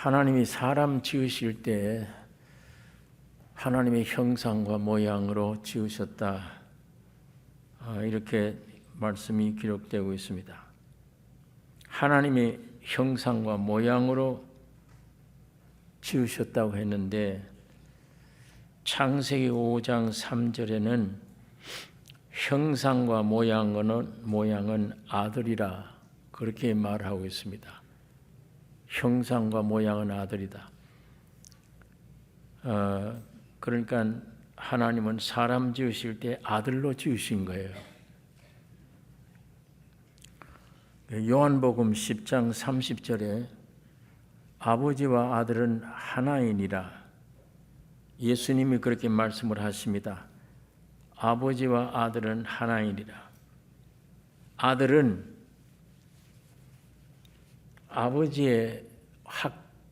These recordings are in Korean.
하나님이 사람 지으실 때 하나님의 형상과 모양으로 지으셨다. 이렇게 말씀이 기록되고 있습니다. 하나님의 형상과 모양으로 지으셨다고 했는데 창세기 5장 3절에는 형상과 모양은 아들이라 그렇게 말하고 있습니다. 형상과 모양은 아들이다. 그러니까 하나님은 사람 지으실 때 아들로 지으신 거예요. 요한복음 10장 30절에 아버지와 아들은 하나이니라. 예수님이 그렇게 말씀을 하십니다. 아버지와 아들은 하나이니라. 아들은 아버지의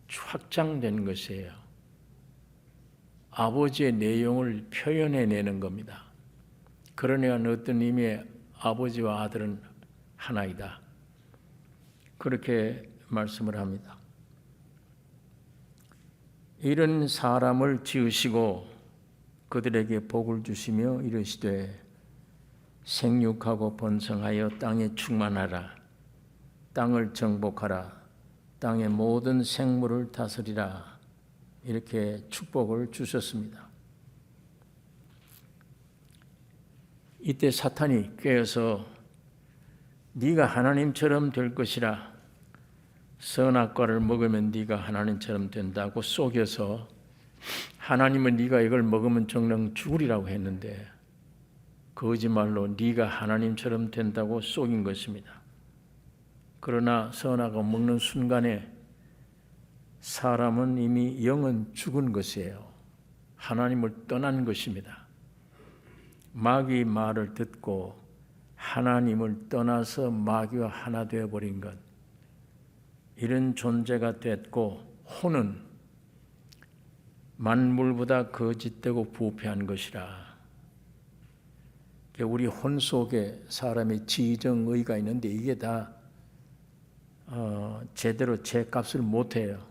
확장된 것이에요. 아버지의 내용을 표현해내는 겁니다. 그러니까 어떤 의미의 아버지와 아들은 하나이다. 그렇게 말씀을 합니다. 이런 사람을 지으시고 그들에게 복을 주시며 이르시되 생육하고 번성하여 땅에 충만하라. 땅을 정복하라. 땅의 모든 생물을 다스리라. 이렇게 축복을 주셨습니다. 이때 사탄이 꾀어서 네가 하나님처럼 될 것이라. 선악과를 먹으면 네가 하나님처럼 된다고 속여서 하나님은 네가 이걸 먹으면 정녕 죽으리라고 했는데 거짓말로 네가 하나님처럼 된다고 속인 것입니다. 그러나 선악과 먹는 순간에 사람은 이미 영은 죽은 것이에요. 하나님을 떠난 것입니다. 마귀의 말을 듣고 하나님을 떠나서 마귀와 하나 되어버린 것, 이런 존재가 됐고 혼은 만물보다 거짓되고 부패한 것이라. 우리 혼 속에 사람의 지정의가 있는데 이게 다 제대로 제 값을 못해요.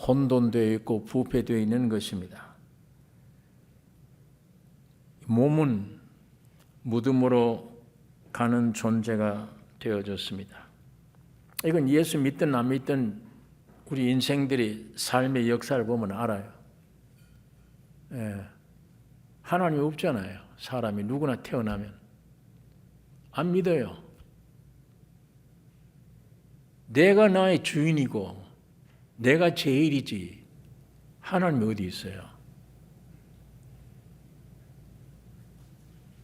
혼돈되어 있고 부패되어 있는 것입니다. 몸은 무덤으로 가는 존재가 되어졌습니다. 이건 예수 믿든 안 믿든 우리 인생들이 삶의 역사를 보면 알아요. 하나님 없잖아요. 사람이 누구나 태어나면 안 믿어요. 내가 나의 주인이고 내가 제일이지 하나님이 어디 있어요?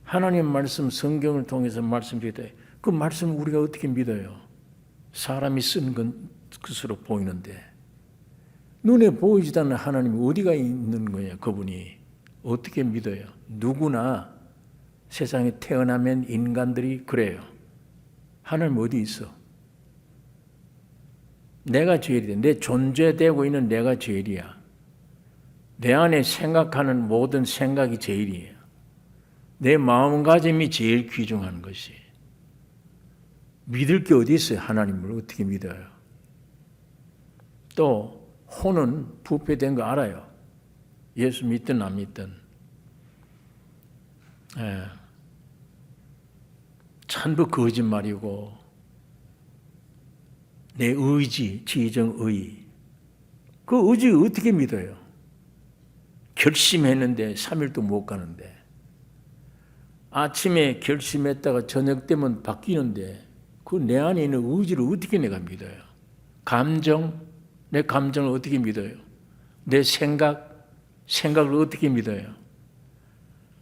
하나님 말씀 성경을 통해서 말씀드릴 그 말씀을 우리가 어떻게 믿어요? 사람이 쓴 것으로 보이는데 눈에 보이지도 않는 하나님이 어디가 있는 거예요? 그분이 어떻게 믿어요? 누구나 세상에 태어나면 인간들이 그래요. 하나님 어디 있어? 내가 제일이야. 내 존재되고 있는 내가 제일이야. 내 안에 생각하는 모든 생각이 제일이에요. 내 마음가짐이 제일 귀중한 것이. 믿을 게 어디 있어요? 하나님을 어떻게 믿어요? 또 혼은 부패된 거 알아요. 예수 믿든 안 믿든. 전부 거짓말이고 내 의지, 지정의. 그 의지 어떻게 믿어요? 결심했는데 3일도 못 가는데. 아침에 결심했다가 저녁 되면 바뀌는데 그 내 안에 있는 의지를 어떻게 내가 믿어요? 감정, 내 감정을 어떻게 믿어요? 내 생각을 어떻게 믿어요?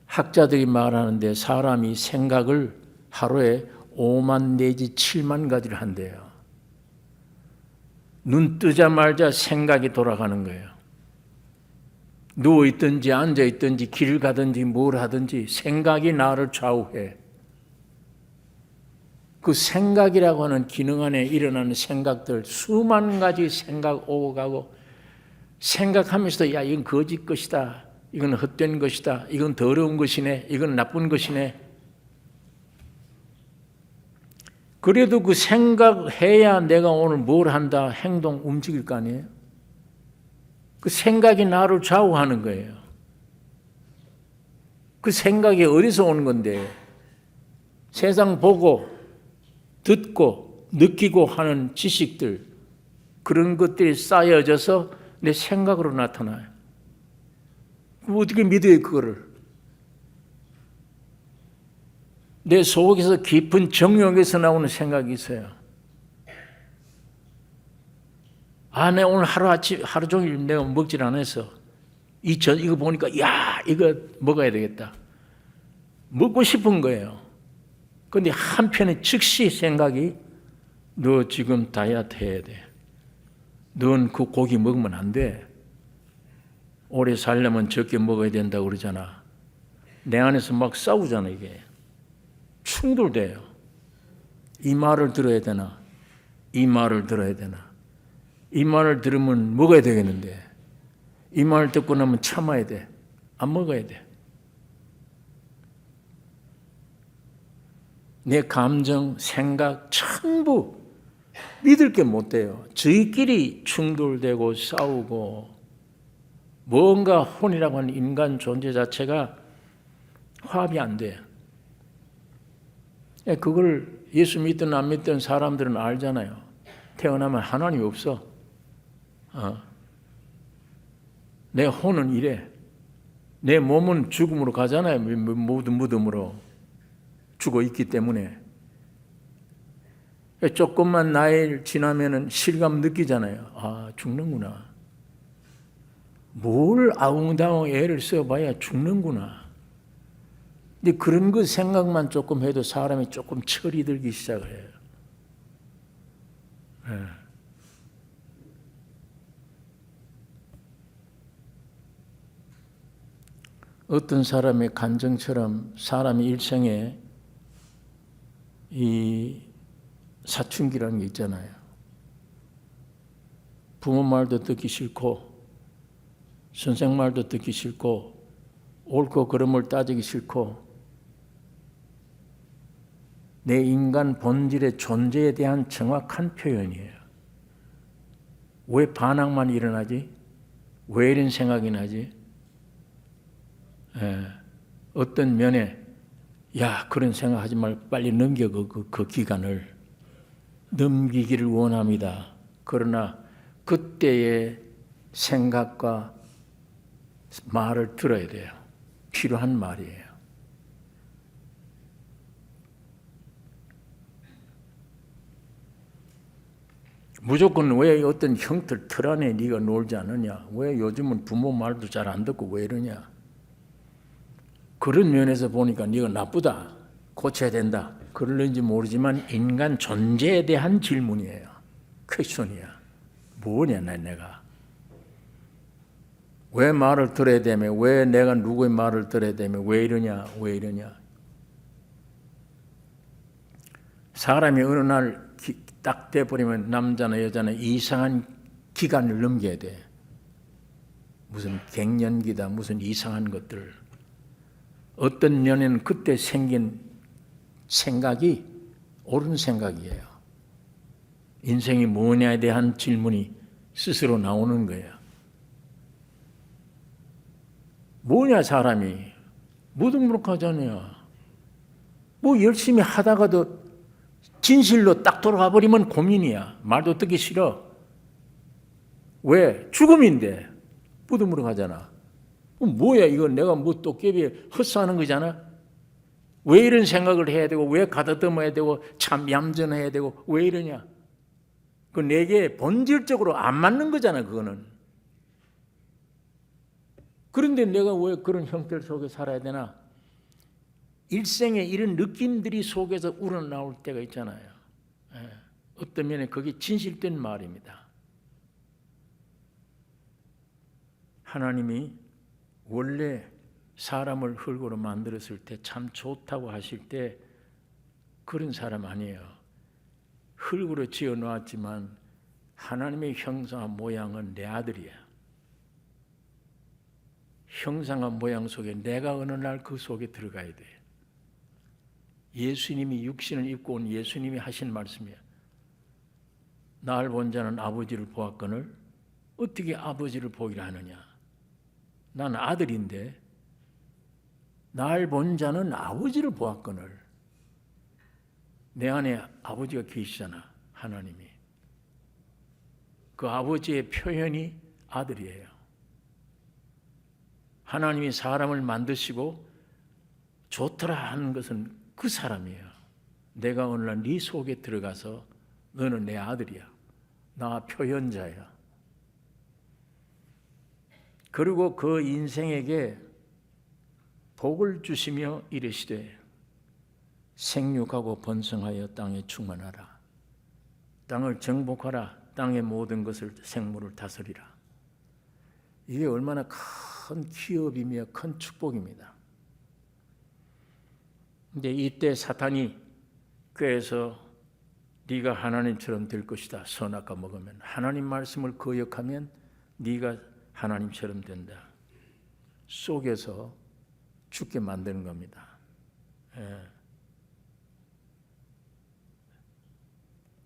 학자들이 말하는데 사람이 생각을 하루에 5만 내지 7만 가지를 한대요. 눈 뜨자마자 생각이 돌아가는 거예요. 누워있든지 앉아있든지 길 가든지 뭘 하든지 생각이 나를 좌우해. 그 생각이라고 하는 기능 안에 일어나는 생각들, 수만 가지 생각 오고 가고 생각하면서도 야 이건 거짓 것이다. 이건 헛된 것이다. 이건 더러운 것이네. 이건 나쁜 것이네. 그래도 그 생각해야 내가 오늘 뭘 한다, 행동, 움직일 거 아니에요? 그 생각이 나를 좌우하는 거예요. 그 생각이 어디서 오는 건데? 세상 보고, 듣고, 느끼고 하는 지식들, 그런 것들이 쌓여져서 내 생각으로 나타나요. 그럼 어떻게 믿어요, 그거를? 내 속에서 깊은 정욕에서 나오는 생각이 있어요. 내가 오늘 하루 종일 내가 먹질 않아서 이거 보니까 이거 먹어야 되겠다. 먹고 싶은 거예요. 그런데 한편에 즉시 생각이 너 지금 다이어트 해야 돼. 넌 그 고기 먹으면 안 돼. 오래 살려면 적게 먹어야 된다고 그러잖아. 내 안에서 막 싸우잖아, 이게. 충돌돼요. 이 말을 들어야 되나? 이 말을 들어야 되나? 이 말을 들으면 먹어야 되겠는데 이 말을 듣고 나면 참아야 돼. 안 먹어야 돼. 내 감정, 생각 전부 믿을 게 못 돼요. 저희끼리 충돌되고 싸우고 뭔가 혼이라고 하는 인간 존재 자체가 화합이 안 돼. 그걸 예수 믿든 안 믿든 사람들은 알잖아요. 태어나면 하나님이 없어. 내 혼은 이래. 내 몸은 죽음으로 가잖아요. 모든 무덤으로 죽어 있기 때문에. 조금만 나이 지나면은 실감 느끼잖아요. 죽는구나. 뭘 아웅다웅 애를 써봐야 죽는구나. 근데 그런 그 생각만 조금 해도 사람이 조금 철이 들기 시작을 해요. 어떤 사람의 간증처럼 사람의 일생에 이 사춘기라는 게 있잖아요. 부모 말도 듣기 싫고 선생 말도 듣기 싫고 옳고 그름을 따지기 싫고 내 인간 본질의 존재에 대한 정확한 표현이에요. 왜 반항만 일어나지? 왜 이런 생각이 나지? 어떤 면에 그런 생각하지 말고 빨리 넘겨 그 기간을 넘기기를 원합니다. 그러나 그때의 생각과 말을 들어야 돼요. 필요한 말이에요. 무조건 왜 어떤 형틀 틀 안에 네가 놀지 않느냐? 왜 요즘은 부모 말도 잘 안 듣고 왜 이러냐? 그런 면에서 보니까 네가 나쁘다. 고쳐야 된다. 그럴는지 모르지만 인간 존재에 대한 질문이에요. 퀘스천이야. 뭐냐 내가. 왜 말을 들어야 되며 왜 내가 누구의 말을 들어야 되며 왜 이러냐. 사람이 어느 날 딱 돼버리면 남자나 여자나 이상한 기간을 넘겨야 돼. 무슨 갱년기다 무슨 이상한 것들. 어떤 면에는 그때 생긴 생각이 옳은 생각이에요. 인생이 뭐냐에 대한 질문이 스스로 나오는 거예요. 뭐냐 사람이 무등무룩하잖아요. 뭐 열심히 하다가도 진실로 딱 돌아가 버리면 고민이야. 말도 듣기 싫어. 왜? 죽음인데 무등무룩하잖아. 뭐야 이거 내가 뭐 도깨비 헛수하는 거잖아. 왜 이런 생각을 해야 되고 왜 가다듬어야 되고 참 얌전해야 되고 왜 이러냐. 그 내게 본질적으로 안 맞는 거잖아 그거는. 그런데 내가 왜 그런 형태 속에 살아야 되나. 일생에 이런 느낌들이 속에서 우러나올 때가 있잖아요. 어떤 면에 그게 진실된 말입니다. 하나님이 원래 사람을 흙으로 만들었을 때 참 좋다고 하실 때 그런 사람 아니에요. 흙으로 지어 놓았지만 하나님의 형상과 모양은 내 아들이야. 형상과 모양 속에 내가 어느 날 그 속에 들어가야 돼. 예수님이 육신을 입고 온 예수님이 하신 말씀이에요. 날 본 자는 아버지를 보았거늘 어떻게 아버지를 보기를 하느냐. 난 아들인데 날 본 자는 아버지를 보았거늘. 내 안에 아버지가 계시잖아, 하나님이. 그 아버지의 표현이 아들이에요. 하나님이 사람을 만드시고 좋더라 하는 것은 그 사람이에요. 내가 오늘날 네 속에 들어가서 너는 내 아들이야. 나 표현자야. 그리고 그 인생에게 복을 주시며 이르시되 생육하고 번성하여 땅에 충만하라. 땅을 정복하라. 땅의 모든 것을 생물을 다스리라. 이게 얼마나 큰 기업이며 큰 축복입니다. 근데 이때 사탄이 꾀해서 네가 하나님처럼 될 것이다. 선악과 먹으면 하나님 말씀을 거역하면 네가 하나님처럼 된다. 속에서 죽게 만드는 겁니다.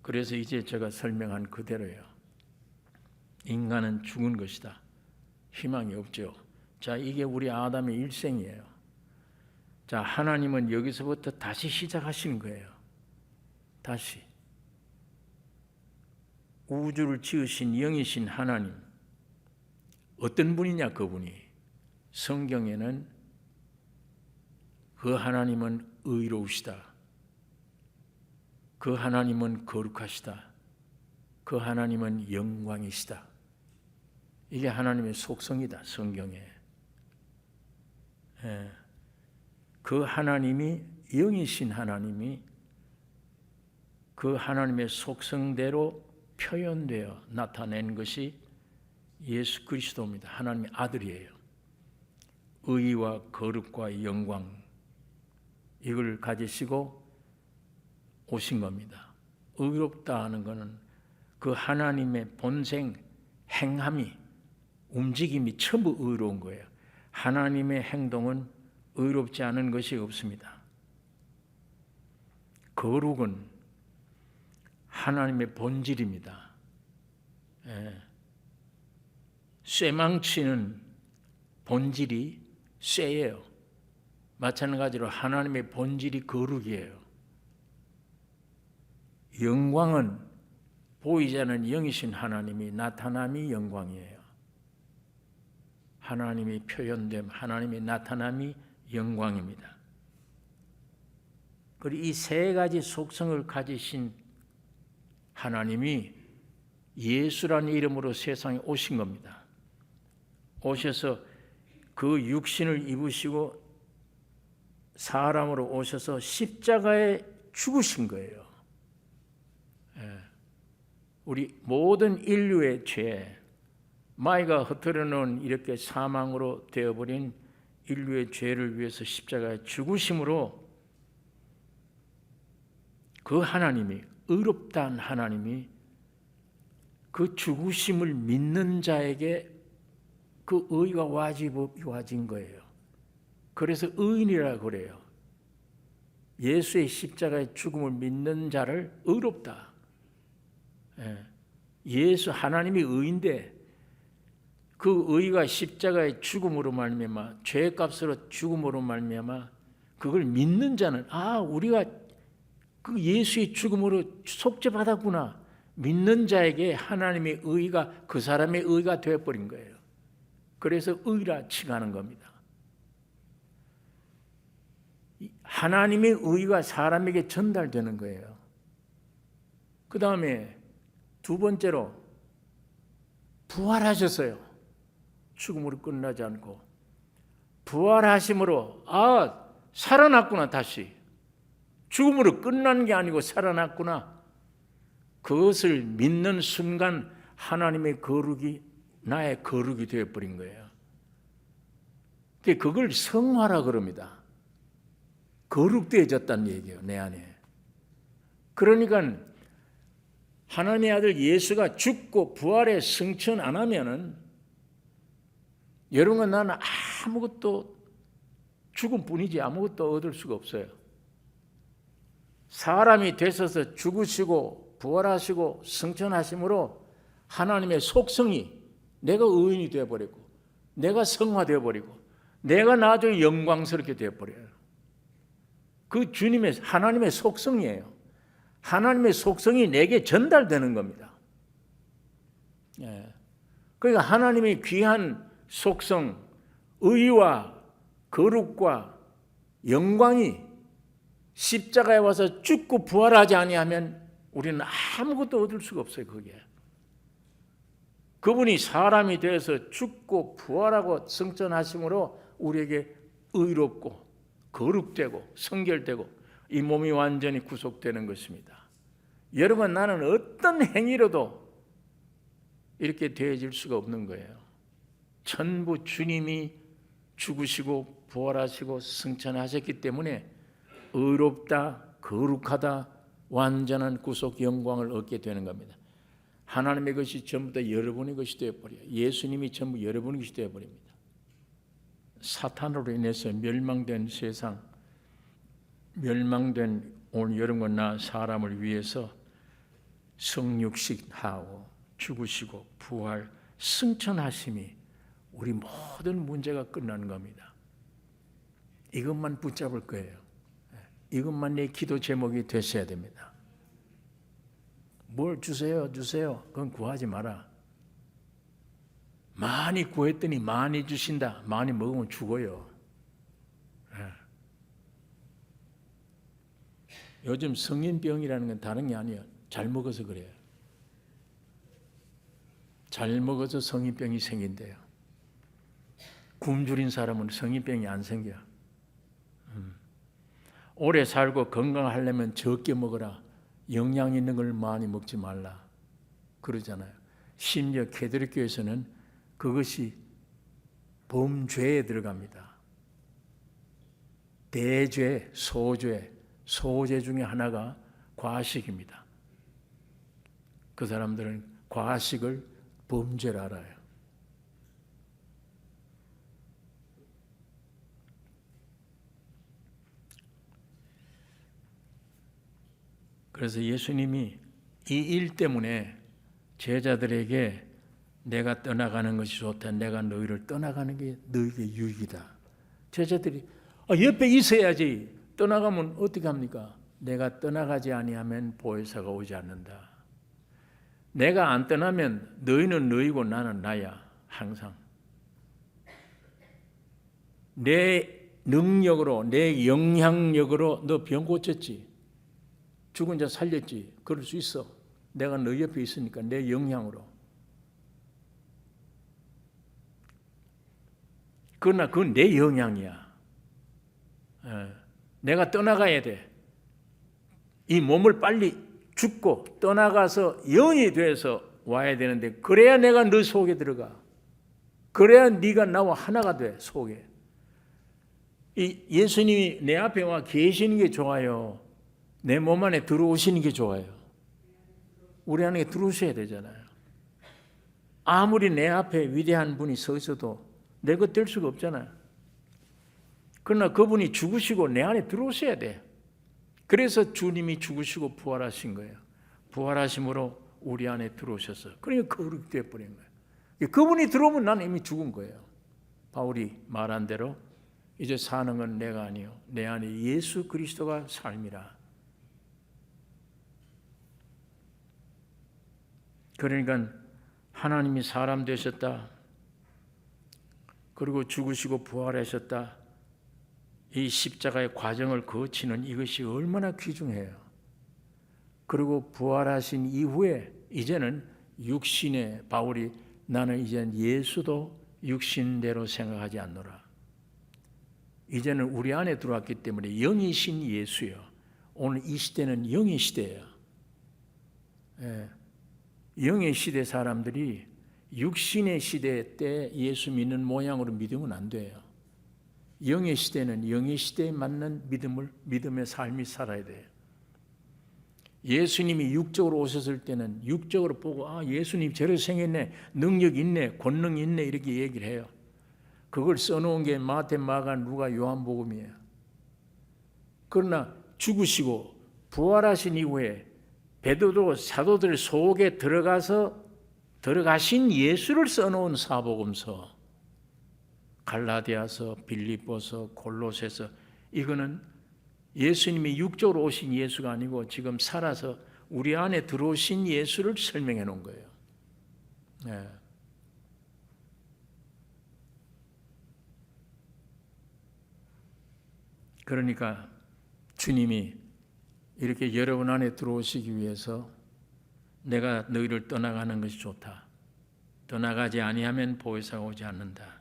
그래서 이제 제가 설명한 그대로예요. 인간은 죽은 것이다. 희망이 없죠. 자, 이게 우리 아담의 일생이에요. 자, 하나님은 여기서부터 다시 시작하시는 거예요. 다시. 우주를 지으신 영이신 하나님. 어떤 분이냐, 그분이. 성경에는 그 하나님은 의로우시다. 그 하나님은 거룩하시다. 그 하나님은 영광이시다. 이게 하나님의 속성이다, 성경에. 그 하나님이, 영이신 하나님이 그 하나님의 속성대로 표현되어 나타낸 것이 예수 그리스도입니다. 하나님의 아들이에요. 의와 거룩과 영광, 이걸 가지시고 오신 겁니다. 의롭다 하는 것은 그 하나님의 본생, 행함이, 움직임이 전부 의로운 거예요. 하나님의 행동은 의롭지 않은 것이 없습니다. 거룩은 하나님의 본질입니다. 쇠망치는 본질이 쇠예요. 마찬가지로 하나님의 본질이 거룩이에요. 영광은 보이지 않는 영이신 하나님이 나타남이 영광이에요. 하나님이 표현됨, 하나님의 나타남이 영광입니다. 그리고 이 세 가지 속성을 가지신 하나님이 예수라는 이름으로 세상에 오신 겁니다. 오셔서 그 육신을 입으시고 사람으로 오셔서 십자가에 죽으신 거예요. 우리 모든 인류의 죄, 마귀가 흩어려 놓은 이렇게 사망으로 되어버린 인류의 죄를 위해서 십자가에 죽으심으로 그 하나님이, 의롭다는 하나님이 그 죽으심을 믿는 자에게 그 의가 와진 거예요. 그래서 의인이라고 그래요. 예수의 십자가의 죽음을 믿는 자를 의롭다. 예수 하나님이 의인데 그 의가 십자가의 죽음으로 말미암아, 죄값으로 죽음으로 말미암아 그걸 믿는 자는 우리가 그 예수의 죽음으로 속죄받았구나. 믿는 자에게 하나님의 의가 그 사람의 의가 되어버린 거예요. 그래서 의라 칭하는 겁니다. 하나님의 의가 사람에게 전달되는 거예요. 그 다음에 두 번째로 부활하셨어요. 죽음으로 끝나지 않고 부활하심으로 살아났구나. 다시 죽음으로 끝난 게 아니고 살아났구나. 그것을 믿는 순간 하나님의 거룩이 나의 거룩이 되어버린 거예요. 그걸 성화라 그럽니다. 거룩되어졌다는 얘기예요, 내 안에. 그러니까 하나님의 아들 예수가 죽고 부활에 승천 안 하면은 여러분, 나는 아무것도 죽음뿐이지 아무것도 얻을 수가 없어요. 사람이 되셔서 죽으시고 부활하시고 승천하심으로 하나님의 속성이 내가 의인이 되어버리고 내가 성화되어버리고 내가 나중에 영광스럽게 되어버려요. 그 주님의 하나님의 속성이에요. 하나님의 속성이 내게 전달되는 겁니다. 그러니까 하나님의 귀한 속성, 의와 거룩과 영광이 십자가에 와서 죽고 부활하지 아니하면 우리는 아무것도 얻을 수가 없어요. 거기에 그분이 사람이 되어서 죽고 부활하고 승천하심으로 우리에게 의롭고 거룩되고 성결되고 이 몸이 완전히 구속되는 것입니다. 여러분, 나는 어떤 행위로도 이렇게 되어질 수가 없는 거예요. 전부 주님이 죽으시고 부활하시고 승천하셨기 때문에 의롭다, 거룩하다, 완전한 구속 영광을 얻게 되는 겁니다. 하나님의 것이 전부 다 여러분의 것이 되어버려요. 예수님이 전부 여러분의 것이 되어버립니다. 사탄으로 인해서 멸망된 세상, 멸망된 오늘 여러분과 나 사람을 위해서 성육신하고 죽으시고 부활, 승천하심이 우리 모든 문제가 끝나는 겁니다. 이것만 붙잡을 거예요. 이것만 내 기도 제목이 되셔야 됩니다. 뭘 주세요, 주세요. 그건 구하지 마라. 많이 구했더니 많이 주신다. 많이 먹으면 죽어요. 요즘 성인병이라는 건 다른 게 아니에요. 잘 먹어서 그래요. 잘 먹어서 성인병이 생긴대요. 굶주린 사람은 성인병이 안 생겨. 오래 살고 건강하려면 적게 먹어라. 영양 있는 걸 많이 먹지 말라. 그러잖아요. 심지어 캐톨릭 교회에서는 그것이 범죄에 들어갑니다. 대죄, 소죄, 소죄 중에 하나가 과식입니다. 그 사람들은 과식을 범죄를 알아요. 그래서 예수님이 이 일 때문에 제자들에게 내가 떠나가는 것이 좋다. 내가 너희를 떠나가는 게 너희에게 유익이다. 제자들이 옆에 있어야지. 떠나가면 어떻게 합니까? 내가 떠나가지 아니하면 보혜사가 오지 않는다. 내가 안 떠나면 너희는 너희고 나는 나야. 항상 내 능력으로 내 영향력으로 너 병 고쳤지. 죽은 자 살렸지. 그럴 수 있어. 내가 너 옆에 있으니까 내 영향으로. 그러나 그건 내 영향이야. 내가 떠나가야 돼. 이 몸을 빨리 죽고 떠나가서 영이 돼서 와야 되는데 그래야 내가 너 속에 들어가. 그래야 네가 나와 하나가 돼. 속에. 이 예수님이 내 앞에 와 계시는 게 좋아요. 내 몸 안에 들어오시는 게 좋아요. 우리 안에 들어오셔야 되잖아요. 아무리 내 앞에 위대한 분이 서 있어도 내 것 될 수가 없잖아요. 그러나 그분이 죽으시고 내 안에 들어오셔야 돼. 그래서 주님이 죽으시고 부활하신 거예요. 부활하심으로 우리 안에 들어오셔서 그러니까 거룩이 되어버린 거예요. 그분이 들어오면 나는 이미 죽은 거예요. 바울이 말한 대로 이제 사는 건 내가 아니요 내 안에 예수 그리스도가 삶이라. 그러니까 하나님이 사람 되셨다. 그리고 죽으시고 부활하셨다. 이 십자가의 과정을 거치는 이것이 얼마나 귀중해요. 그리고 부활하신 이후에 이제는 육신의 바울이 나는 이제 예수도 육신대로 생각하지 않노라. 이제는 우리 안에 들어왔기 때문에 영이신 예수요. 오늘 이 시대는 영의 시대예요. 영의 시대 사람들이 육신의 시대 때 예수 믿는 모양으로 믿으면 안 돼요. 영의 시대는 영의 시대에 맞는 믿음의 삶이 살아야 돼요. 예수님이 육적으로 오셨을 때는 육적으로 보고 예수님 저렇게 생겼네, 능력 있네, 권능 있네 이렇게 얘기를 해요. 그걸 써놓은 게 마태, 마가, 누가, 요한복음이에요. 그러나 죽으시고 부활하신 이후에 베드로 사도들 속에 들어가신 예수를 써놓은 사복음서, 갈라디아서, 빌립보서, 골로새서, 이거는 예수님이 육적으로 오신 예수가 아니고 지금 살아서 우리 안에 들어오신 예수를 설명해 놓은 거예요. 네. 그러니까 주님이 이렇게 여러분 안에 들어오시기 위해서 내가 너희를 떠나가는 것이 좋다. 떠나가지 아니하면 보혜사가 오지 않는다.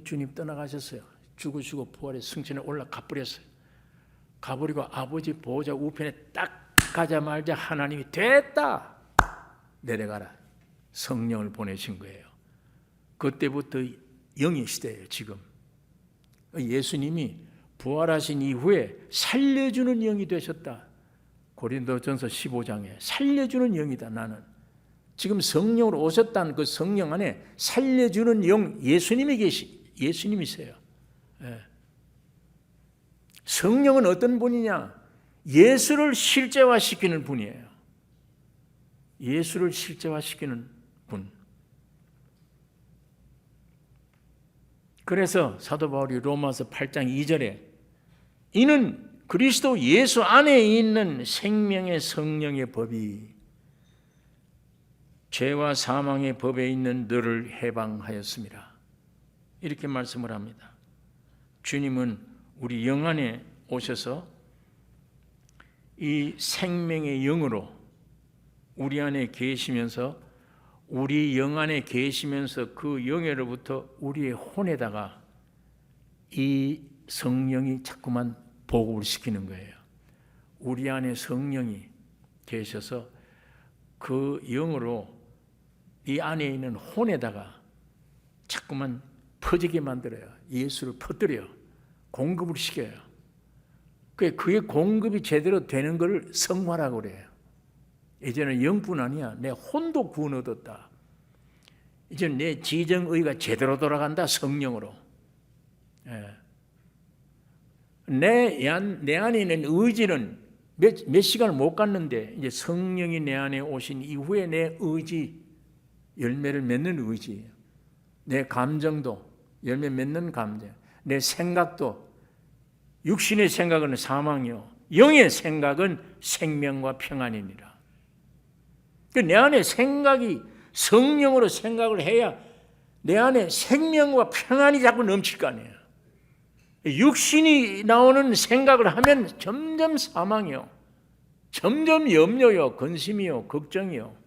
주님 떠나가셨어요. 죽으시고 부활의 승천에 올라가 버렸어요. 가버리고 아버지 보호자 우편에 딱 가자마자 하나님이 됐다 내려가라 성령을 보내신 거예요. 그때부터 영의 시대예요. 지금 예수님이 부활하신 이후에 살려주는 영이 되셨다. 고린도전서 15장에 살려주는 영이다. 나는 지금 성령으로 오셨다는 그 성령 안에 살려주는 영 예수님이세요. 예. 성령은 어떤 분이냐? 예수를 실제화시키는 분이에요. 예수를 실제화시키는 분. 그래서 사도 바울이 로마서 8장 2절에 이는 그리스도 예수 안에 있는 생명의 성령의 법이 죄와 사망의 법에 있는 너를 해방하였습니다. 이렇게 말씀을 합니다. 주님은 우리 영 안에 오셔서 이 생명의 영으로 우리 안에 계시면서 우리 영 안에 계시면서 그 영으로부터 우리의 혼에다가 이 성령이 자꾸만 보급을 시키는 거예요. 우리 안에 성령이 계셔서 그 영으로 이 안에 있는 혼에다가 자꾸만 퍼지게 만들어요. 예수를 퍼뜨려요. 공급을 시켜요. 그게 공급이 제대로 되는 걸 성화라고 그래요. 이제는 영뿐 아니야. 내 혼도 구원 얻었다. 이제 내 지정의가 제대로 돌아간다. 성령으로. 예. 내 안에 있는 의지는 몇 시간을 못 갔는데 이제 성령이 내 안에 오신 이후에 내 의지 열매를 맺는 의지, 내 감정도 열매 맺는 감정, 내 생각도 육신의 생각은 사망이요 영의 생각은 생명과 평안이니라. 내 안에 생각이 성령으로 생각을 해야 내 안에 생명과 평안이 자꾸 넘칠 거 아니에요. 육신이 나오는 생각을 하면 점점 사망이요, 점점 염려요, 근심이요, 걱정이요.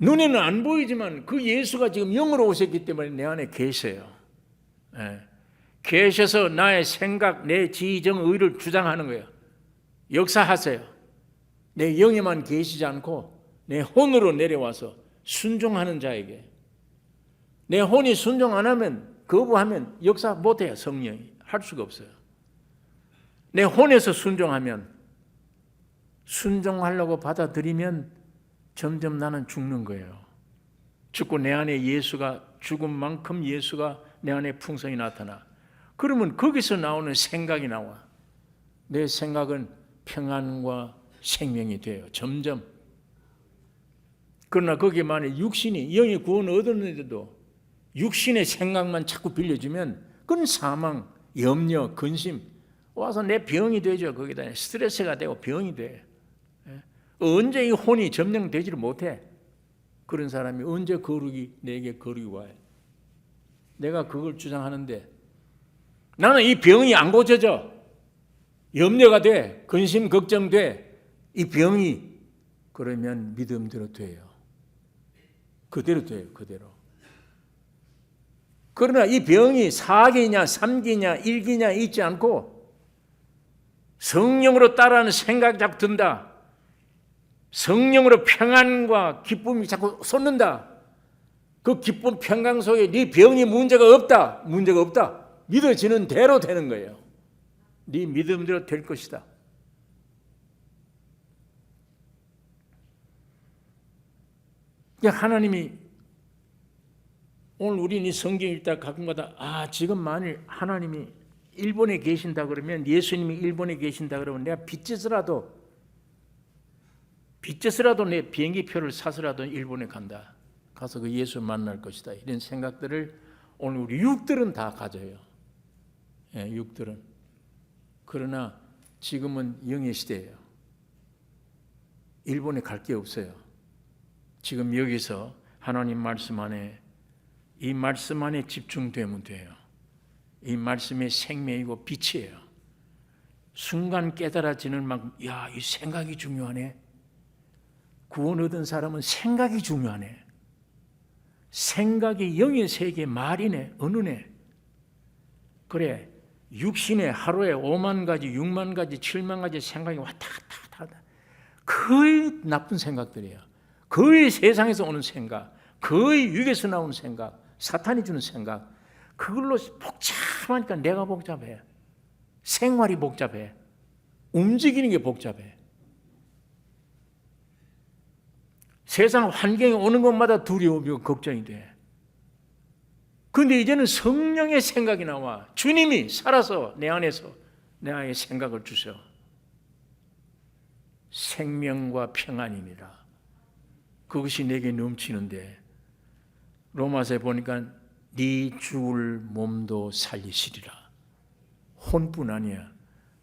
눈에는 안 보이지만 그 예수가 지금 영으로 오셨기 때문에 내 안에 계세요. 예. 계셔서 나의 생각, 내 지정의를 주장하는 거예요. 역사하세요. 내 영에만 계시지 않고 내 혼으로 내려와서 순종하는 자에게. 내 혼이 순종 안 하면, 거부하면 역사 못해요. 성령이 할 수가 없어요. 내 혼에서 순종하면, 순종하려고 받아들이면 점점 나는 죽는 거예요. 죽고 내 안에 예수가, 죽은 만큼 예수가 내 안에 풍성히 나타나. 그러면 거기서 나오는 생각이 나와. 내 생각은 평안과 생명이 돼요. 점점. 그러나 거기에 만약 육신이, 영의 구원을 얻었는데도 육신의 생각만 자꾸 빌려주면 그건 사망, 염려, 근심 와서 내 병이 되죠. 거기다 스트레스가 되고 병이 돼. 언제 이 혼이 점령되지를 못해. 그런 사람이 언제 거룩이 내게 거룩이 와요. 내가 그걸 주장하는데 나는 이 병이 안 고쳐져. 염려가 돼. 근심 걱정돼. 이 병이 그러면 믿음대로 돼요. 그대로 돼요. 그대로. 그러나 이 병이 4기냐 3기냐 1기냐 있지 않고 성령으로 따라하는 생각이 자꾸 든다. 성령으로 평안과 기쁨이 자꾸 솟는다. 그 기쁨 평강 속에 네 병이 문제가 없다. 문제가 없다. 믿어지는 대로 되는 거예요. 네 믿음대로 될 것이다. 하나님이 오늘 우리는 이 성경 읽다 가끔가다 지금 만일 하나님이 일본에 계신다 그러면, 예수님이 일본에 계신다 그러면 내가 빚져서라도 내 비행기 표를 사서라도 일본에 간다. 가서 그 예수 만날 것이다. 이런 생각들을 오늘 우리 육들은 다 가져요. 예, 육들은. 그러나 지금은 영의 시대예요. 일본에 갈 게 없어요. 지금 여기서 하나님 말씀 안에, 이 말씀 안에 집중되면 돼요. 이 말씀의 생명이고 빛이에요. 순간 깨달아지는 야, 이 생각이 중요하네. 구원 얻은 사람은 생각이 중요하네. 생각이 영의 세계 말이네, 언어네. 그래, 육신에 하루에 5만 가지, 6만 가지, 7만 가지 생각이 왔다 갔다 하다. 거의 나쁜 생각들이에요. 거의 세상에서 오는 생각, 거의 육에서 나오는 생각, 사탄이 주는 생각. 그걸로 복잡하니까 내가 복잡해. 생활이 복잡해. 움직이는 게 복잡해. 세상 환경에 오는 것마다 두려움이고 걱정이 돼. 그런데 이제는 성령의 생각이 나와. 주님이 살아서 내 안에서 내 안에 생각을 주셔. 생명과 평안이니라. 그것이 내게 넘치는데, 로마서에 보니까 네 죽을 몸도 살리시리라. 혼뿐 아니야.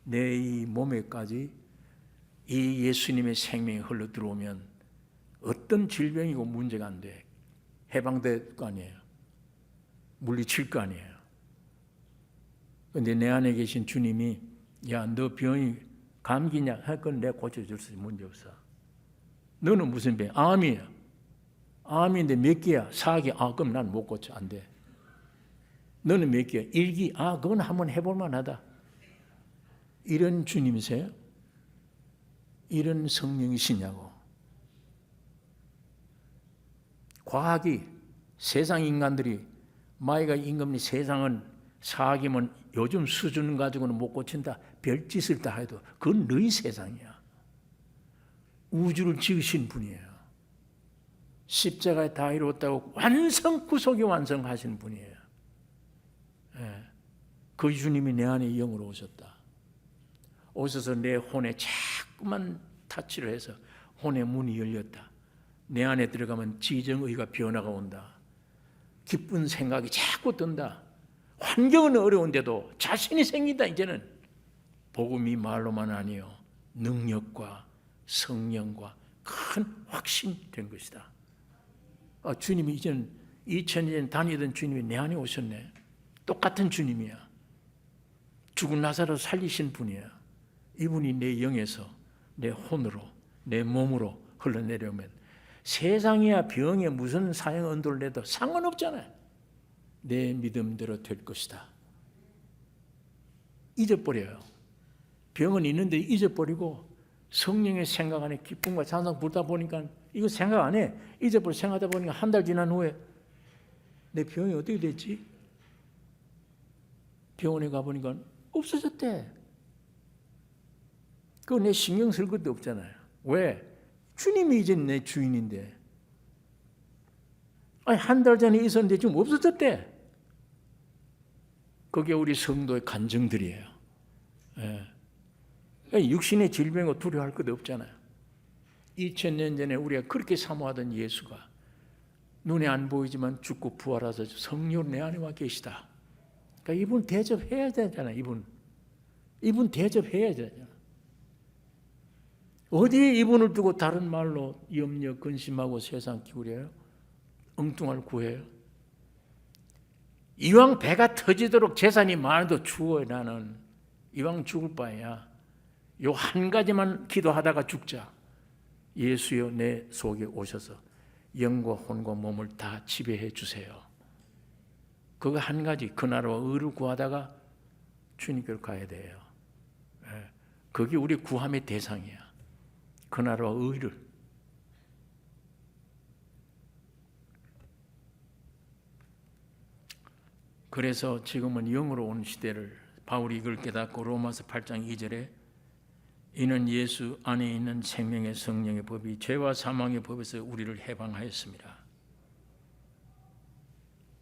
내 이 몸에까지 이 예수님의 생명이 흘러 들어오면 어떤 질병이고 문제가 안 돼. 해방될 거 아니에요. 물리칠 거 아니에요. 그런데 내 안에 계신 주님이, 야, 너 병이 감기냐? 할 건 내가 고쳐줄 수 있어. 문제 없어. 너는 무슨 병? 암이야. 암인데 몇 개야? 4개. 그럼 난 못 고쳐. 안 돼. 너는 몇 개야? 1기. 그건 한번 해볼 만하다. 이런 주님이세요? 이런 성령이시냐고. 과학이, 세상 인간들이, 마이가 임금니 세상은 4기면 요즘 수준 가지고는 못 고친다. 별짓을 다 해도 그건 너희 세상이야. 우주를 지으신 분이에요. 십자가에 다 이루었다고 구속이 완성하신 분이에요. 예. 그 주님이 내 안에 영으로 오셨다. 오셔서 내 혼에 자꾸만 타치를 해서 혼의 문이 열렸다. 내 안에 들어가면 지정의가 변화가 온다. 기쁜 생각이 자꾸 든다. 환경은 어려운데도 자신이 생긴다. 이제는 복음이 말로만 아니요, 능력과 성령과 큰 확신이 된 것이다. 주님이 이제는 2000년 다니던 주님이 내 안에 오셨네. 똑같은 주님이야. 죽은 나사로 살리신 분이야. 이분이 내 영에서 내 혼으로, 내 몸으로 흘러내려오면 세상이야 병에 무슨 사형 언도를 내도 상관없잖아요. 내 믿음대로 될 것이다. 잊어버려요. 병은 있는데 잊어버리고 성령의 생각 안에 기쁨과 찬송 부르다 보니까 이거 생각 안 해. 잊어버리고 생각하다 보니까 한 달 지난 후에 내 병이 어떻게 됐지? 병원에 가보니까 없어졌대. 그거 내 신경 쓸 것도 없잖아요. 왜? 주님이 이제 내 주인인데. 한 달 전에 있었는데 지금 없어졌대. 그게 우리 성도의 간증들이에요. 예. 육신의 질병을 두려워할 것도 없잖아요. 2000년 전에 우리가 그렇게 사모하던 예수가 눈에 안 보이지만 죽고 부활하셔서 성령으로 내 안에 와 계시다. 그러니까 이분 대접해야 되잖아요. 이분 대접해야 되잖아요. 어디에 이분을 두고 다른 말로 염려, 근심하고 세상 기울여요? 엉뚱할 구해요? 이왕 배가 터지도록 재산이 많아도 죽어요. 나는 이왕 죽을 바에야 요 한 가지만 기도하다가 죽자. 예수여 내 속에 오셔서 영과 혼과 몸을 다 지배해 주세요. 그거 한 가지, 그 나라와 의를 구하다가 주님께로 가야 돼요. 그게 우리 구함의 대상이야. 그 나라와 의를. 그래서 지금은 영으로 온 시대를 바울이 이걸 깨닫고 로마서 8장 2절에 이는 예수 안에 있는 생명의 성령의 법이 죄와 사망의 법에서 우리를 해방하였습니다.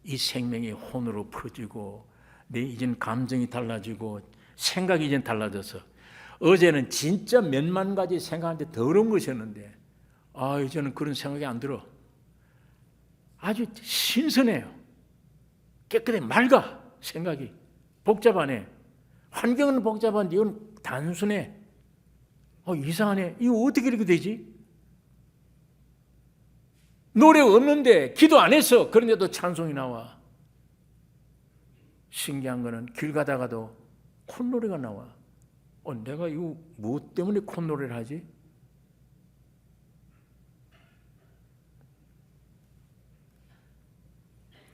이 생명이 혼으로 퍼지고 내 이제는 감정이 달라지고 생각이 이제는 달라져서 어제는 진짜 몇만 가지 생각하는데 더러운 것이었는데 이제는 그런 생각이 안 들어. 아주 신선해요. 깨끗해, 맑아. 생각이 복잡하네. 환경은 복잡한데 이건 단순해. 이상하네. 이거 어떻게 이렇게 되지? 노래 없는데 기도 안 했어. 그런데도 찬송이 나와. 신기한 거는 길 가다가도 콧노래가 나와. 내가 이거 무엇 때문에 콧노래를 하지?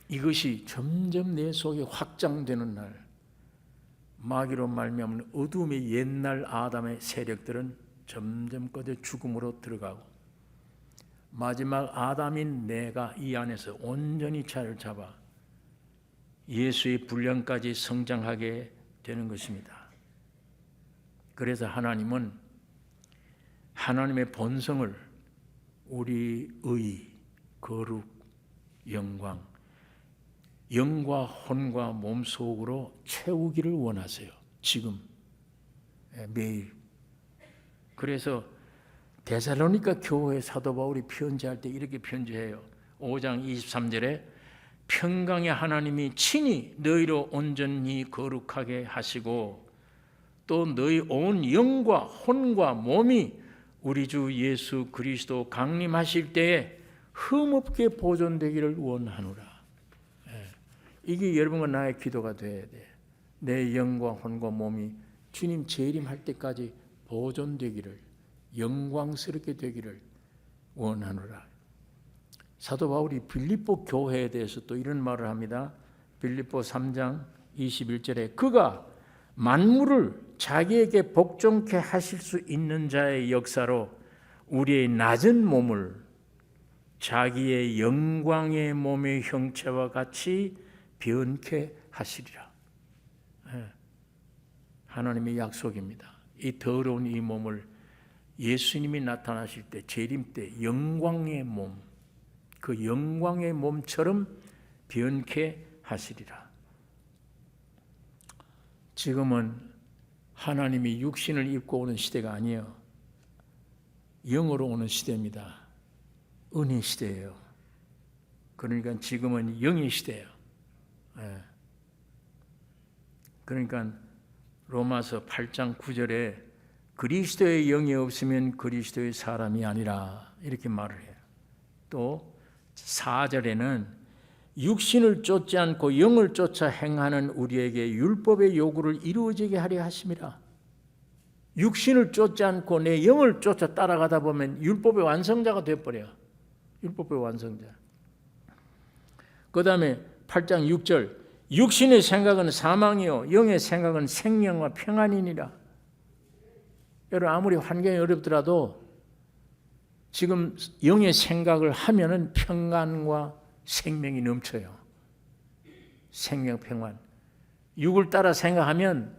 이것이 점점 내 속에 확장되는 날, 마귀로 말미암은 어둠의 옛날 아담의 세력들은 점점 꺼져 죽음으로 들어가고 마지막 아담인 내가 이 안에서 온전히 자리를 잡아 예수의 분량까지 성장하게 되는 것입니다. 그래서 하나님은 하나님의 본성을 우리 의, 거룩, 영광, 영과 혼과 몸 속으로 채우기를 원하세요. 지금 매일. 그래서 데살로니가 교회 사도 바울이 편지할 때 이렇게 편지해요. 5장 23절에 평강의 하나님이 친히 너희로 온전히 거룩하게 하시고 또 너희 온 영과 혼과 몸이 우리 주 예수 그리스도 강림하실 때에 흠없게 보존되기를 원하노라. 이게 여러분과 나의 기도가 돼야 돼. 내 영과 혼과 몸이 주님 재림할 때까지 보존되기를, 영광스럽게 되기를 원하노라. 사도 바울이 빌립보 교회에 대해서 또 이런 말을 합니다. 빌립보 3장 21절에 그가 만물을 자기에게 복종케 하실 수 있는 자의 역사로 우리의 낮은 몸을 자기의 영광의 몸의 형체와 같이 변케 하시리라. 하나님의 약속입니다. 이 더러운 이 몸을 예수님이 나타나실 때, 재림 때 영광의 몸, 그 영광의 몸처럼 변케 하시리라. 지금은 하나님이 육신을 입고 오는 시대가 아니에요. 영으로 오는 시대입니다. 은혜 시대예요. 그러니까 지금은 영의 시대예요. 그러니까 로마서 8장 9절에 그리스도의 영이 없으면 그리스도의 사람이 아니라 이렇게 말을 해요. 또 4절에는 육신을 쫓지 않고 영을 쫓아 행하는 우리에게 율법의 요구를 이루어지게 하려 하심이라. 육신을 쫓지 않고 내 영을 쫓아 따라가다 보면 율법의 완성자가 되어버려요. 율법의 완성자. 그 다음에 8장 6절 육신의 생각은 사망이요 영의 생각은 생명과 평안이니라. 여러분 아무리 환경이 어렵더라도 지금 영의 생각을 하면은 평안과 생명이 넘쳐요. 생명 평안. 육을 따라 생각하면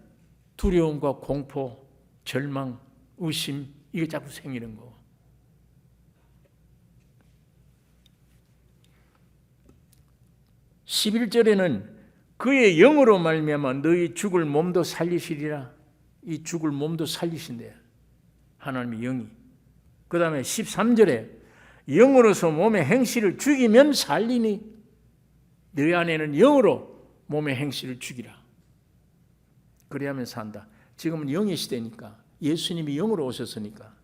두려움과 공포, 절망, 의심 이게 자꾸 생기는 거. (11절에는) 그의 영으로 말미암아 너희 죽을 몸도 살리시리라. 이 죽을 몸도 살리신대요. 하나님의 영이. 그 다음에 13절에 영으로서 몸의 행실을 죽이면 살리니 너희 안에는 영으로 몸의 행실을 죽이라. 그래야만 산다. 지금은 영의 시대니까 예수님이 영으로 오셨으니까.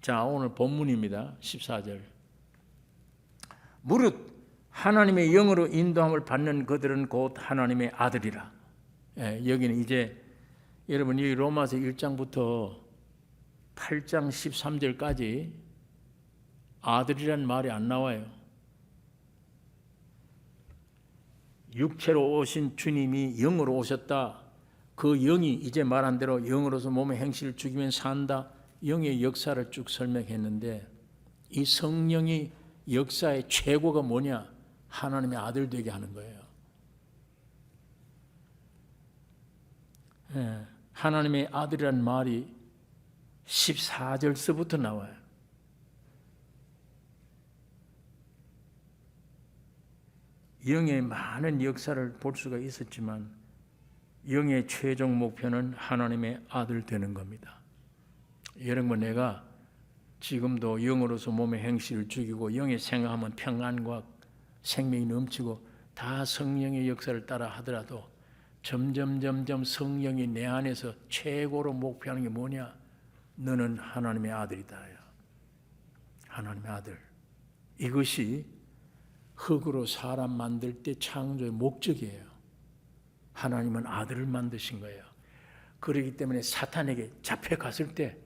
자, 오늘 본문입니다. 14절. 무릇 하나님의 영으로 인도함을 받는 그들은 곧 하나님의 아들이라. 여기는 이제 여러분 이 로마서 1장부터 8장 13절까지 아들이란 말이 안 나와요. 육체로 오신 주님이 영으로 오셨다. 그 영이 이제 말한 대로 영으로서 몸의 행실을 죽이면 산다. 영의 역사를 쭉 설명했는데 이 성령이 역사의 최고가 뭐냐? 하나님의 아들 되게 하는 거예요. 하나님의 아들이라는 말이 14절서부터 나와요. 영의 많은 역사를 볼 수가 있었지만 영의 최종 목표는 하나님의 아들 되는 겁니다. 여러분, 내가 지금도 영으로서 몸의 행실을 죽이고 영의 생각하면 평안과 생명이 넘치고 다 성령의 역사를 따라 하더라도 점점 성령이 내 안에서 최고로 목표하는 게 뭐냐? 너는 하나님의 아들이다. 하나님의 아들. 이것이 흙으로 사람 만들 때 창조의 목적이에요. 하나님은 아들을 만드신 거예요. 그렇기 때문에 사탄에게 잡혀갔을 때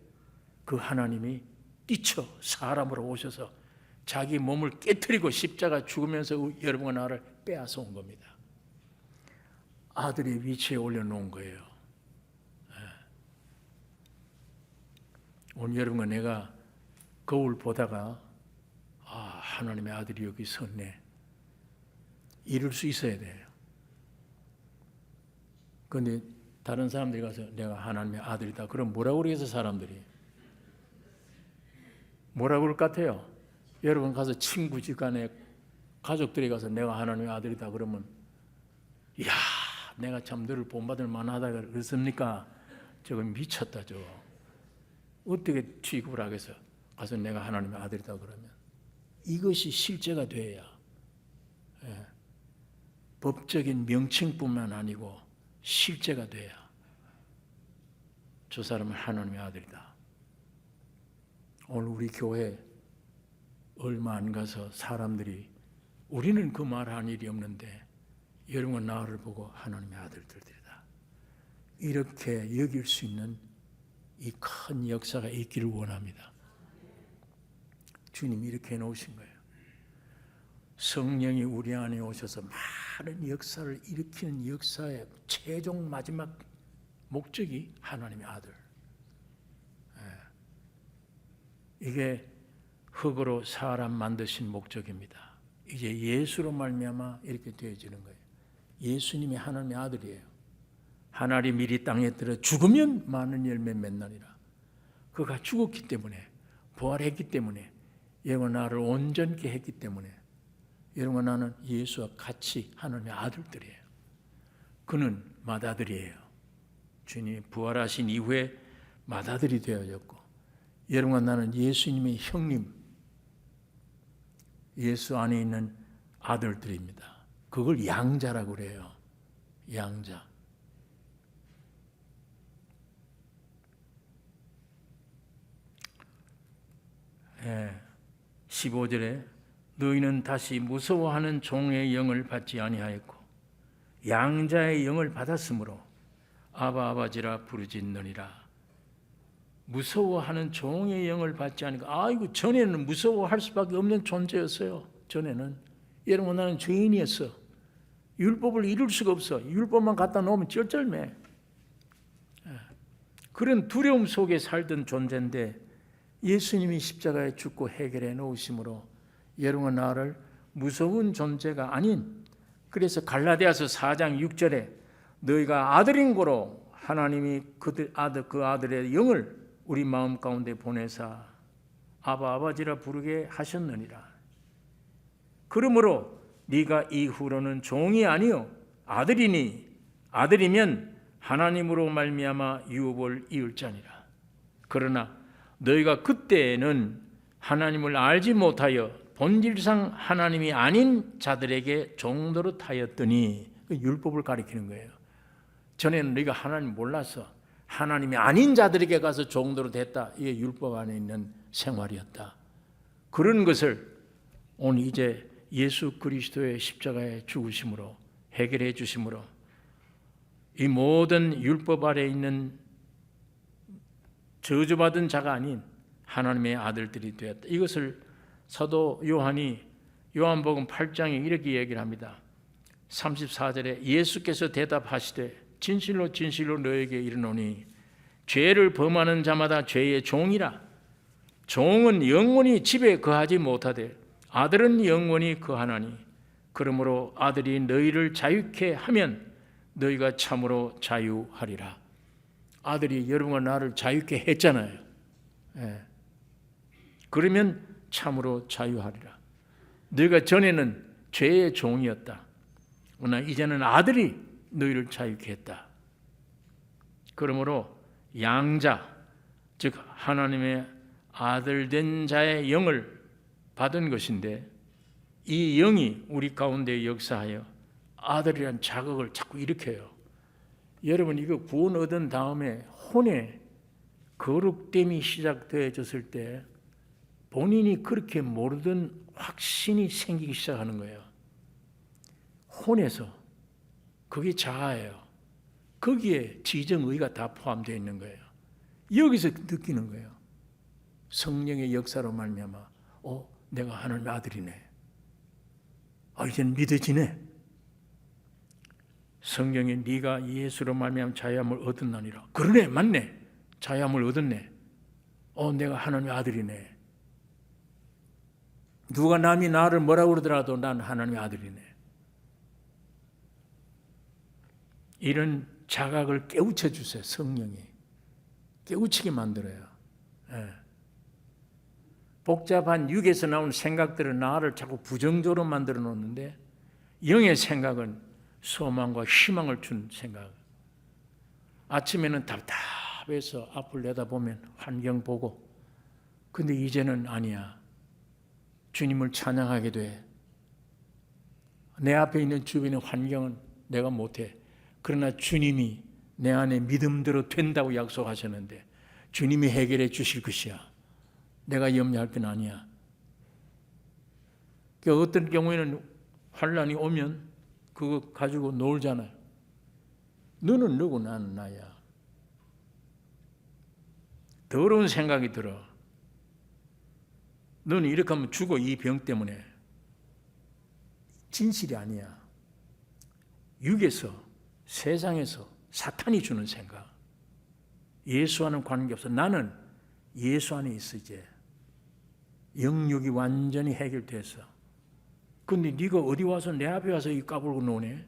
그 하나님이 뛰쳐 사람으로 오셔서 자기 몸을 깨트리고 십자가 죽으면서 여러분과 나를 빼앗아 온 겁니다. 아들의 위치에 올려놓은 거예요. 오늘 여러분과 내가 거울 보다가 하나님의 아들이 여기 섰네. 이룰 수 있어야 돼요. 그런데 다른 사람들이 가서 내가 하나님의 아들이다. 그럼 뭐라고 그러겠어 사람들이? 뭐라고 그럴 것 같아요? 여러분 가서 친구 집안에 가족들이 가서 내가 하나님의 아들이다 그러면 이야 내가 참 너를 본받을 만하다 그랬습니까? 저건 미쳤다 저. 어떻게 취급을 하겠어? 가서 내가 하나님의 아들이다 그러면 이것이 실제가 돼야 법적인 명칭뿐만 아니고 실제가 돼야 저 사람은 하나님의 아들이다. 오늘 우리 교회 얼마 안 가서 사람들이 우리는 그 말 한 일이 없는데 여러분 나를 보고 하나님의 아들들이다. 이렇게 여길 수 있는 이 큰 역사가 있기를 원합니다. 주님이 이렇게 해놓으신 거예요. 성령이 우리 안에 오셔서 많은 역사를 일으키는 역사의 최종 마지막 목적이 하나님의 아들. 이게 흙으로 사람 만드신 목적입니다. 이제 예수로 말미암아 이렇게 되어지는 거예요. 예수님이 하나님의 아들이에요. 하나님 미리 땅에 들어 죽으면 많은 열매 맺나니라. 그가 죽었기 때문에 부활했기 때문에 여러분 나를 온전케 했기 때문에 여러분 나는 예수와 같이 하나님의 아들들이에요. 그는 맏아들이에요. 주님이 부활하신 이후에 맏아들이 되어졌고 여러분과 나는 예수님의 형님, 예수 안에 있는 아들들입니다. 그걸 양자라고 그래요. 양자. 예, 15절에 너희는 다시 무서워하는 종의 영을 받지 아니하였고 양자의 영을 받았으므로 아바 아버지라 부르짖느니라. 무서워하는 종의 영을 받지 않으니까 아이고 전에는 무서워할 수밖에 없는 존재였어요. 전에는 여러분 나는 죄인이었어. 율법을 이룰 수가 없어. 율법만 갖다 놓으면 쩔쩔매. 그런 두려움 속에 살던 존재인데 예수님이 십자가에 죽고 해결해 놓으심으로 여러분 나를 무서운 존재가 아닌 그래서 갈라디아서 4장 6절에 너희가 아들인 고로 하나님이 그 아들의 영을 우리 마음 가운데 보내사 아바 아버지라 부르게 하셨느니라. 그러므로 네가 이후로는 종이 아니요 아들이니 아들이면 하나님으로 말미암아 유업을 이을 자니라. 그러나 너희가 그때에는 하나님을 알지 못하여 본질상 하나님이 아닌 자들에게 종노릇 하였더니 율법을 가리키는 거예요. 전에는 너희가 하나님 몰라서 하나님이 아닌 자들에게 가서 종노릇 했다. 이게 율법 안에 있는 생활이었다. 그런 것을 오늘 이제 예수 그리스도의 십자가의 죽으심으로 해결해 주심으로 이 모든 율법 아래 있는 저주받은 자가 아닌 하나님의 아들들이 되었다. 이것을 사도 요한이 요한복음 8장에 이렇게 얘기를 합니다. 34절에 예수께서 대답하시되 진실로 진실로 너에게 이르노니 죄를 범하는 자마다 죄의 종이라. 종은 영원히 집에 거하지 못하되 아들은 영원히 거하나니 그러므로 아들이 너희를 자유케 하면 너희가 참으로 자유하리라. 아들이 여러분과 나를 자유케 했잖아요. 그러면 참으로 자유하리라. 너희가 전에는 죄의 종이었다. 그러나 이제는 아들이 너희를 자유케 했다. 그러므로 양자, 즉 하나님의 아들 된 자의 영을 받은 것인데 이 영이 우리 가운데 역사하여 아들이란 자극을 자꾸 일으켜요. 여러분, 이거 구원 얻은 다음에 혼의 거룩됨이 시작되어졌을 때 본인이 그렇게 모르던 확신이 생기기 시작하는 거예요. 혼에서. 그게 자아예요. 거기에 지정의가 다 포함되어 있는 거예요. 여기서 느끼는 거예요. 성령의 역사로 말미암아 내가 하나님의 아들이네. 이제는 믿어지네. 성경에 네가 예수로 말미암아 자유함을 얻었나니라. 그러네, 맞네. 자유함을 얻었네. 내가 하나님의 아들이네. 누가 남이 나를 뭐라고 그러더라도 난 하나님의 아들이네. 이런 자각을 깨우쳐 주세요. 성령이 깨우치게 만들어요. 복잡한 육에서 나온 생각들은 나를 자꾸 부정적으로 만들어 놓는데 영의 생각은 소망과 희망을 준 생각. 아침에는 답답해서 앞을 내다보면 환경 보고, 근데 이제는 아니야. 주님을 찬양하게 돼. 내 앞에 있는 주변의 환경은 내가 못해. 그러나 주님이 내 안에 믿음대로 된다고 약속하셨는데 주님이 해결해 주실 것이야. 내가 염려할 건 아니야. 그러니까 어떤 경우에는 환난이 오면 그거 가지고 놀잖아요. 너는 너고 나는 나야. 더러운 생각이 들어. 너는 이렇게 하면 죽어, 이 병 때문에. 진실이 아니야. 육에서, 세상에서 사탄이 주는 생각. 예수와는 관계없어. 나는 예수 안에 있어. 이제 영육이 완전히 해결됐어. 근데 네가 어디 와서 내 앞에 와서 이 까불고 노네?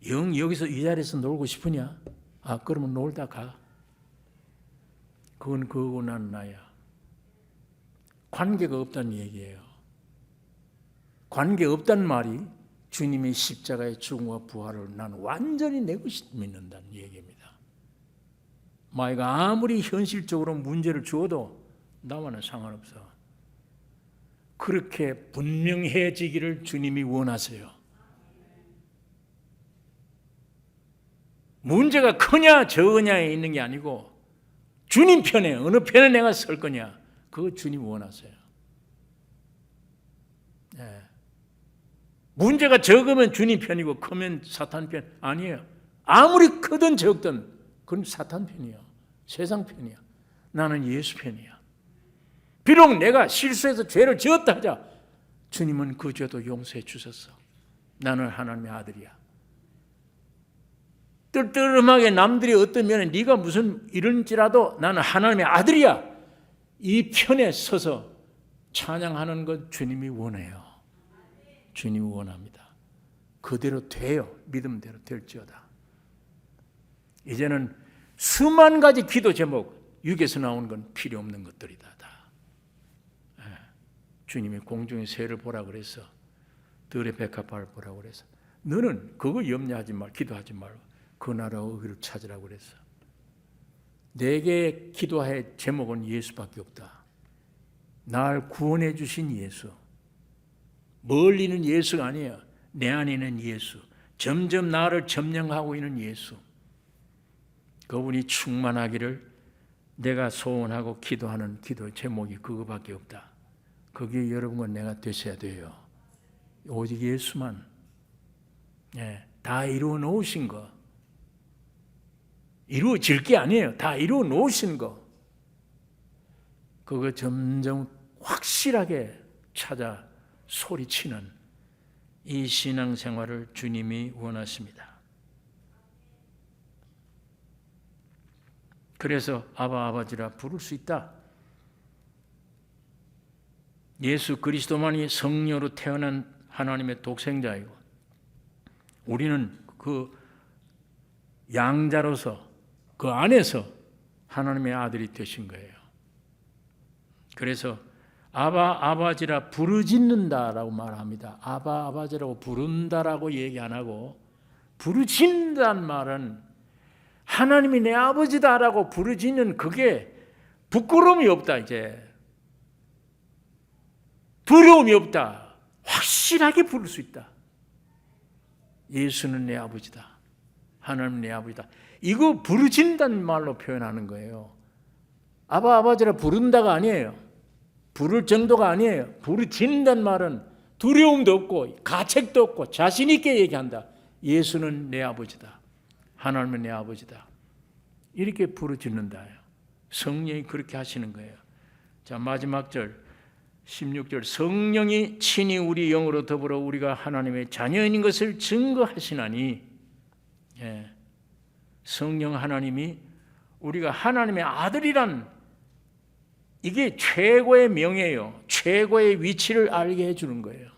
영 여기서 이 자리에서 놀고 싶으냐? 그러면 놀다 가. 그건 그거고 난 나야. 관계가 없다는 얘기예요. 관계 없다는 말이 주님의 십자가의 죽음과 부활을 나는 완전히 내 것이 믿는다는 얘기입니다. 마이가 아무리 현실적으로 문제를 주어도 나와는 상관없어. 그렇게 분명해지기를 주님이 원하세요. 문제가 크냐 적으냐에 있는 게 아니고 주님 편에 어느 편에 내가 설 거냐, 그거 주님 원하세요. 문제가 적으면 주님 편이고 크면 사탄 편 아니에요. 아무리 크든 적든 그건 사탄 편이야. 세상 편이야. 나는 예수 편이야. 비록 내가 실수해서 죄를 지었다 하자 주님은 그 죄도 용서해 주셨어. 나는 하나님의 아들이야. 뜰뜰하게 남들이 어떤 면에 네가 무슨 이런지라도 나는 하나님의 아들이야. 이 편에 서서 찬양하는 것 주님이 원해요. 주님이 원합니다. 그대로 돼요. 믿음대로 될지어다. 이제는 수만 가지 기도 제목, 육에서 나오는 건 필요 없는 것들이다. 다. 주님이 공중의 새를 보라 그래서, 들의 백합화를 보라 그래서, 너는 그거 염려하지 말, 기도하지 말고 그 나라의 의를 찾으라고 그랬어. 내게 기도할 제목은 예수밖에 없다. 날 구원해 주신 예수. 멀리는 예수가 아니에요. 내 안에 있는 예수. 점점 나를 점령하고 있는 예수. 그분이 충만하기를 내가 소원하고 기도하는 기도 제목이 그거밖에 없다. 그게 여러분과 내가 되셔야 돼요. 오직 예수만. 다 이루어 놓으신 거. 이루어질 게 아니에요. 다 이루어 놓으신 거. 그거 점점 확실하게 찾아 소리치는 이 신앙생활을 주님이 원하십니다. 그래서 아바 아버지라 부를 수 있다. 예수 그리스도만이 성령으로 태어난 하나님의 독생자이고 우리는 그 양자로서 그 안에서 하나님의 아들이 되신 거예요. 그래서 아바 아버지라 부르짖는다라고 말합니다. 아바 아버지라고 부른다라고 얘기 안 하고 부르짖는다는 말은 하나님이 내 아버지다라고 부르짖는 그게 부끄러움이 없다. 이제 두려움이 없다. 확실하게 부를 수 있다. 예수는 내 아버지다. 하나님은 내 아버지다. 이거 부르짖는다는 말로 표현하는 거예요. 아바 아버지라 부른다가 아니에요. 부를 정도가 아니에요. 부르짖는다는 말은 두려움도 없고 가책도 없고 자신 있게 얘기한다. 예수는 내 아버지다. 하나님은 내 아버지다. 이렇게 부르짖는다. 성령이 그렇게 하시는 거예요. 자, 마지막 절 16절, 성령이 친히 우리 영으로 더불어 우리가 하나님의 자녀인 것을 증거하시나니, 성령 하나님이 우리가 하나님의 아들이란 이게 최고의 명예예요. 최고의 위치를 알게 해주는 거예요.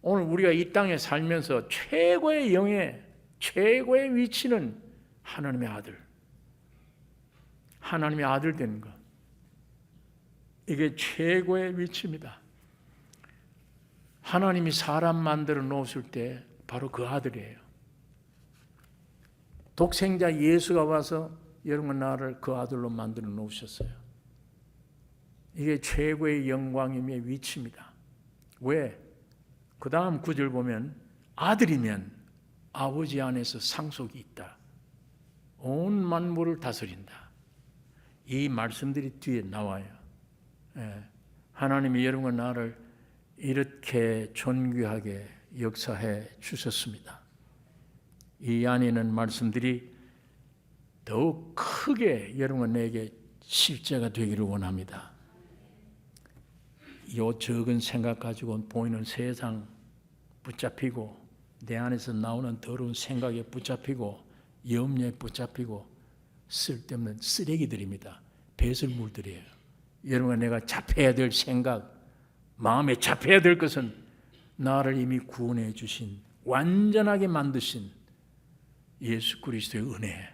오늘 우리가 이 땅에 살면서 최고의 영예, 최고의 위치는 하나님의 아들. 하나님의 아들 되는 것. 이게 최고의 위치입니다. 하나님이 사람 만들어 놓으실 때 바로 그 아들이에요. 독생자 예수가 와서 여러분 나를 그 아들로 만들어 놓으셨어요. 이게 최고의 영광이며 위치입니다. 왜? 그 다음 구절 보면 아들이면 아버지 안에서 상속이 있다. 온 만물을 다스린다. 이 말씀들이 뒤에 나와요. 하나님이 여러분과 나를 이렇게 존귀하게 역사해 주셨습니다. 이 안에 있는 말씀들이 더욱 크게 여러분과 내게 실제가 되기를 원합니다. 이 적은 생각 가지고 보이는 세상 붙잡히고 내 안에서 나오는 더러운 생각에 붙잡히고 염려에 붙잡히고 쓸데없는 쓰레기들입니다. 배설물들이에요. 여러분과 내가 잡혀야 될 생각, 마음에 잡혀야 될 것은 나를 이미 구원해 주신, 완전하게 만드신 예수 그리스도의 은혜.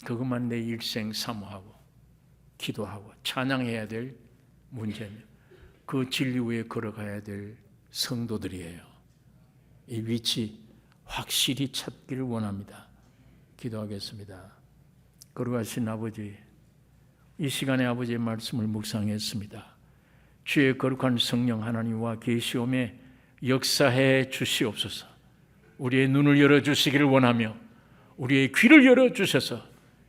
그것만 내 일생 사모하고 기도하고 찬양해야 될 문제며 그 진리 위에 걸어가야 될 성도들이에요. 이 위치 확실히 찾기를 원합니다. 기도하겠습니다. 거룩하신 아버지, 이 시간에 아버지의 말씀을 묵상했습니다. 주의 거룩한 성령 하나님과 계시오매 역사해 주시옵소서. 우리의 눈을 열어주시기를 원하며 우리의 귀를 열어주셔서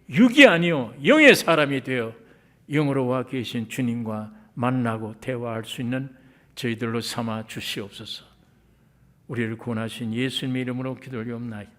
육이 아니요 영의 사람이 되어 영으로 와 계신 주님과 만나고 대화할 수 있는 저희들로 삼아 주시옵소서. 우리를 구원하신 예수님의 이름으로 기도하옵나이다.